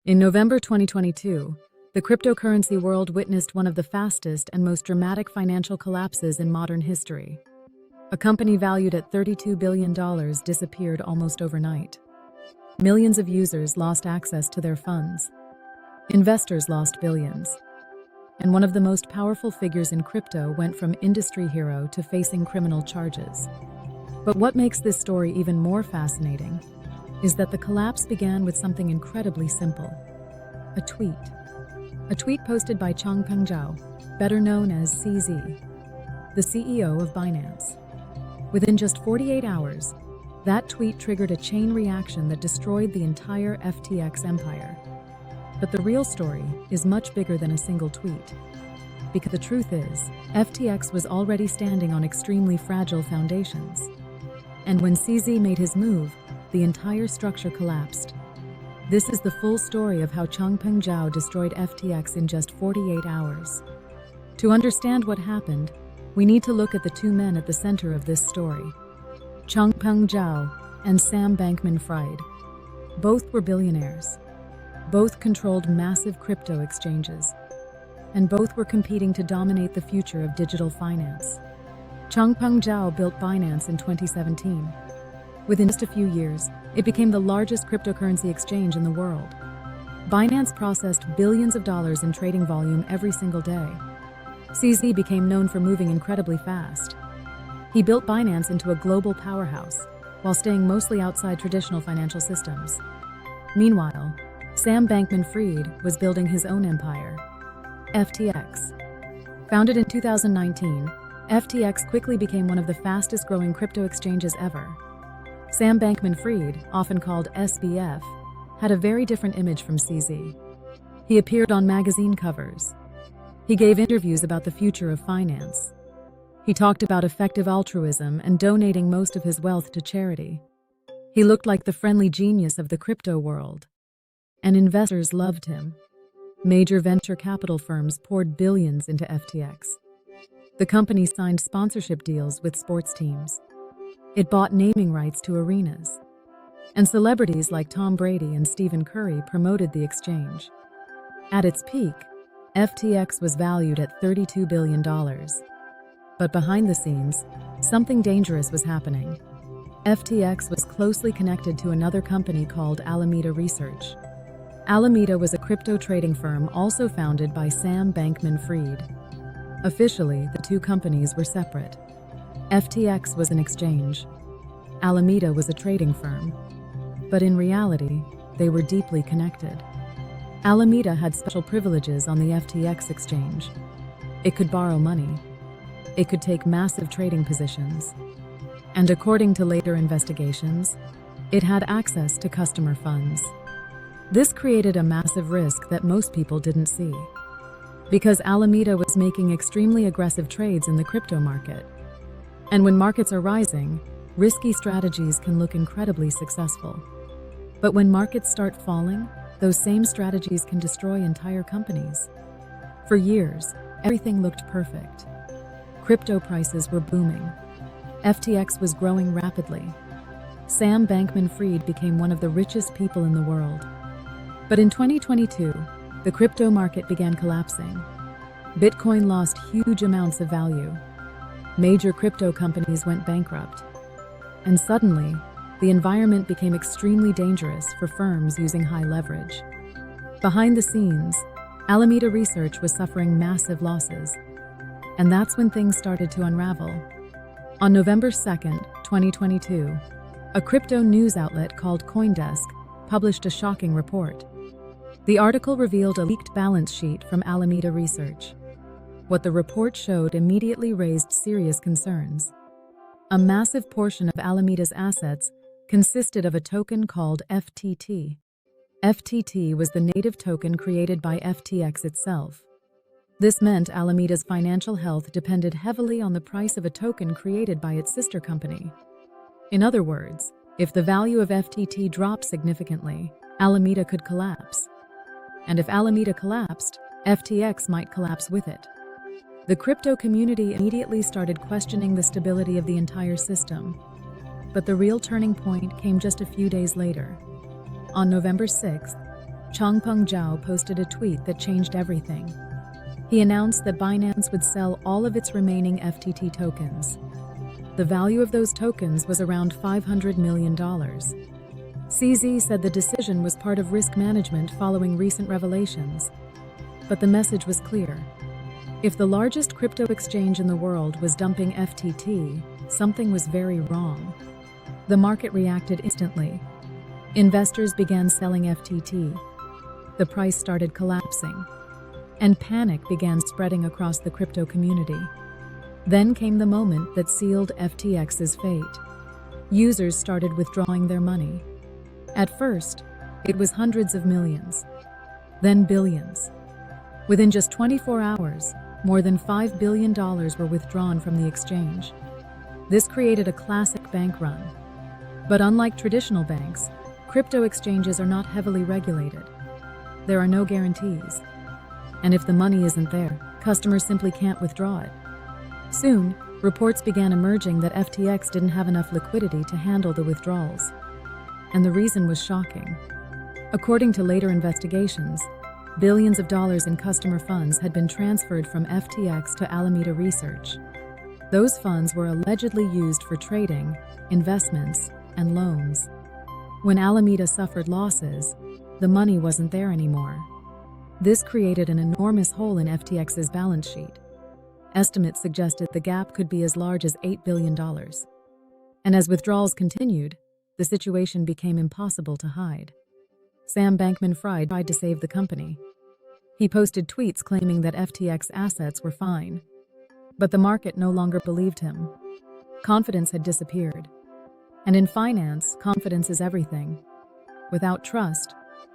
In November 2022, the cryptocurrency world witnessed one of the fastest and most dramatic financial collapses in modern history. A company valued at $32 billion disappeared almost overnight. Millions of users lost access to their funds. Investors lost billions. And one of the most powerful figures in crypto went from industry hero to facing criminal charges. But what makes this story even more fascinating is that the collapse began with something incredibly simple: a tweet. A tweet posted by Changpeng Zhao, better known as CZ, the CEO of Binance. Within just 48 hours, that tweet triggered a chain reaction that destroyed the entire FTX empire. But the real story is much bigger than a single tweet. Because the truth is, FTX was already standing on extremely fragile foundations. And when CZ made his move, the entire structure collapsed. This is the full story of how Changpeng Zhao destroyed FTX in just 48 hours. To understand what happened, we need to look at the two men at the center of this story: Changpeng Zhao and Sam Bankman-Fried. Both were billionaires. Both controlled massive crypto exchanges. And both were competing to dominate the future of digital finance. Changpeng Zhao built Binance in 2017. Within just a few years, it became the largest cryptocurrency exchange in the world. Binance processed billions of dollars in trading volume every single day. CZ became known for moving incredibly fast. He built Binance into a global powerhouse, while staying mostly outside traditional financial systems. Meanwhile, Sam Bankman-Fried was building his own empire, FTX. Founded in 2019, FTX quickly became one of the fastest-growing crypto exchanges ever. Sam Bankman-Fried, often called SBF, had a very different image from CZ. He appeared on magazine covers. He gave interviews about the future of finance. He talked about effective altruism and donating most of his wealth to charity. He looked like the friendly genius of the crypto world. And investors loved him. Major venture capital firms poured billions into FTX. The company signed sponsorship deals with sports teams. It bought naming rights to arenas. And celebrities like Tom Brady and Stephen Curry promoted the exchange. At its peak, FTX was valued at $32 billion. But behind the scenes, something dangerous was happening. FTX was closely connected to another company called Alameda Research. Alameda was a crypto trading firm also founded by Sam Bankman-Fried. Officially, the two companies were separate. FTX was an exchange. Alameda was a trading firm. But in reality, they were deeply connected. Alameda had special privileges on the FTX exchange. It could borrow money. It could take massive trading positions. And according to later investigations, it had access to customer funds. This created a massive risk that most people didn't see. Because Alameda was making extremely aggressive trades in the crypto market. And when markets are rising, risky strategies can look incredibly successful. But when markets start falling, those same strategies can destroy entire companies. For years, everything looked perfect. Crypto prices were booming. FTX was growing rapidly. Sam Bankman-Fried became one of the richest people in the world. But in 2022, the crypto market began collapsing. Bitcoin lost huge amounts of value. Major crypto companies went bankrupt. And suddenly, the environment became extremely dangerous for firms using high leverage. Behind the scenes, Alameda Research was suffering massive losses. And that's when things started to unravel. On November 2nd, 2022, a crypto news outlet called CoinDesk published a shocking report. The article revealed a leaked balance sheet from Alameda Research. What the report showed immediately raised serious concerns. A massive portion of Alameda's assets consisted of a token called FTT. FTT was the native token created by FTX itself. This meant Alameda's financial health depended heavily on the price of a token created by its sister company. In other words, if the value of FTT dropped significantly, Alameda could collapse. And if Alameda collapsed, FTX might collapse with it. The crypto community immediately started questioning the stability of the entire system. But the real turning point came just a few days later. On November 6th, Changpeng Zhao posted a tweet that changed everything. He announced that Binance would sell all of its remaining FTT tokens. The value of those tokens was around $500 million. CZ said the decision was part of risk management following recent revelations. But the message was clear. If the largest crypto exchange in the world was dumping FTT, something was very wrong. The market reacted instantly. Investors began selling FTT. The price started collapsing, and panic began spreading across the crypto community. Then came the moment that sealed FTX's fate. Users started withdrawing their money. At first, it was hundreds of millions, then billions. Within just 24 hours, more than $5 billion were withdrawn from the exchange. This created a classic bank run. But unlike traditional banks, crypto exchanges are not heavily regulated. There are no guarantees. And if the money isn't there, customers simply can't withdraw it. Soon, reports began emerging that FTX didn't have enough liquidity to handle the withdrawals. And the reason was shocking. According to later investigations, billions of dollars in customer funds had been transferred from FTX to Alameda Research. Those funds were allegedly used for trading, investments, and loans. When Alameda suffered losses, the money wasn't there anymore. This created an enormous hole in FTX's balance sheet. Estimates suggested the gap could be as large as $8 billion. And as withdrawals continued, the situation became impossible to hide. Sam Bankman-Fried tried to save the company. He posted tweets claiming that FTX assets were fine. But the market no longer believed him. Confidence had disappeared. And in finance, confidence is everything. Without trust,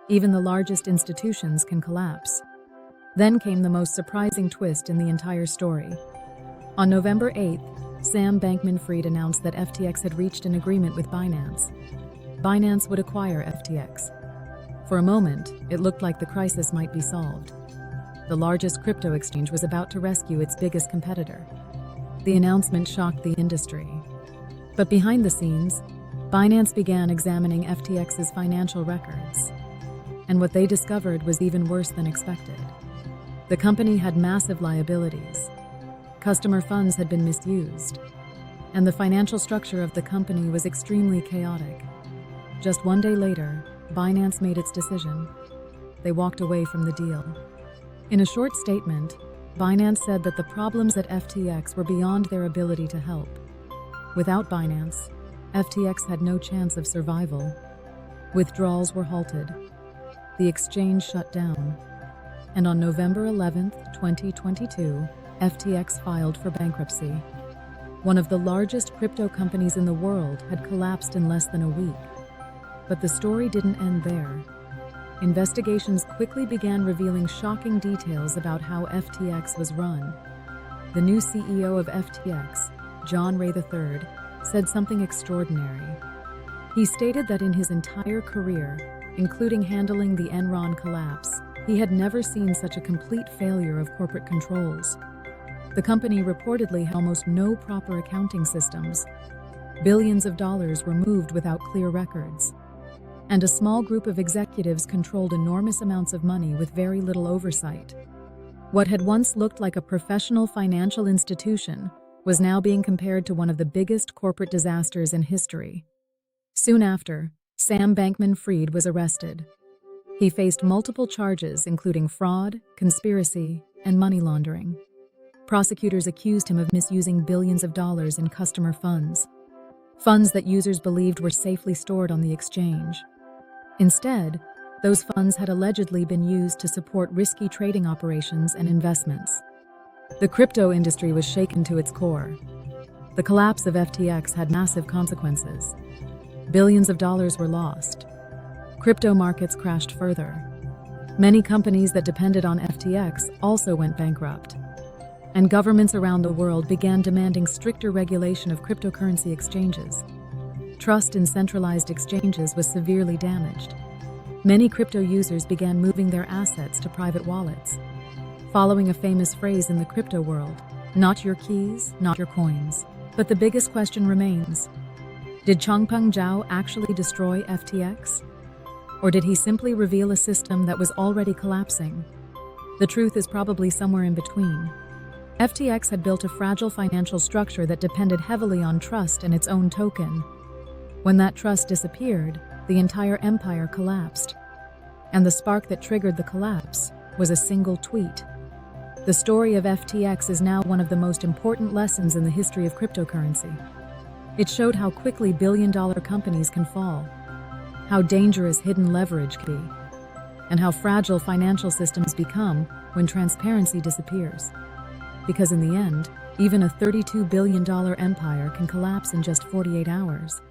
even the largest institutions can collapse. Then came the most surprising twist in the entire story. On November 8th, Sam Bankman-Fried announced that FTX had reached an agreement with Binance. Binance would acquire FTX. For a moment, it looked like the crisis might be solved. The largest crypto exchange was about to rescue its biggest competitor. The announcement shocked the industry. But behind the scenes, Binance began examining FTX's financial records. And what they discovered was even worse than expected. The company had massive liabilities. Customer funds had been misused. And the financial structure of the company was extremely chaotic. Just one day later, Binance made its decision. They walked away from the deal. In a short statement, Binance said that the problems at FTX were beyond their ability to help. Without Binance, FTX had no chance of survival. Withdrawals were halted. The exchange shut down. And on November 11, 2022, FTX filed for bankruptcy. One of the largest crypto companies in the world had collapsed in less than a week. But the story didn't end there. Investigations quickly began revealing shocking details about how FTX was run. The new CEO of FTX, John Ray III, said something extraordinary. He stated that in his entire career, including handling the Enron collapse, he had never seen such a complete failure of corporate controls. The company reportedly had almost no proper accounting systems. Billions of dollars were moved without clear records. And a small group of executives controlled enormous amounts of money with very little oversight. What had once looked like a professional financial institution was now being compared to one of the biggest corporate disasters in history. Soon after, Sam Bankman-Fried was arrested. He faced multiple charges including fraud, conspiracy, and money laundering. Prosecutors accused him of misusing billions of dollars in customer funds that users believed were safely stored on the exchange. Instead, those funds had allegedly been used to support risky trading operations and investments. The crypto industry was shaken to its core. The collapse of FTX had massive consequences. Billions of dollars were lost. Crypto markets crashed further. Many companies that depended on FTX also went bankrupt. And governments around the world began demanding stricter regulation of cryptocurrency exchanges. Trust in centralized exchanges was severely damaged. Many crypto users began moving their assets to private wallets. Following a famous phrase in the crypto world, not your keys, not your coins. But the biggest question remains, did Changpeng Zhao actually destroy FTX? Or did he simply reveal a system that was already collapsing? The truth is probably somewhere in between. FTX had built a fragile financial structure that depended heavily on trust and its own token. When that trust disappeared, the entire empire collapsed. And the spark that triggered the collapse was a single tweet. The story of FTX is now one of the most important lessons in the history of cryptocurrency. It showed how quickly billion-dollar companies can fall, how dangerous hidden leverage can be, and how fragile financial systems become when transparency disappears. Because in the end, even a $32 billion empire can collapse in just 48 hours.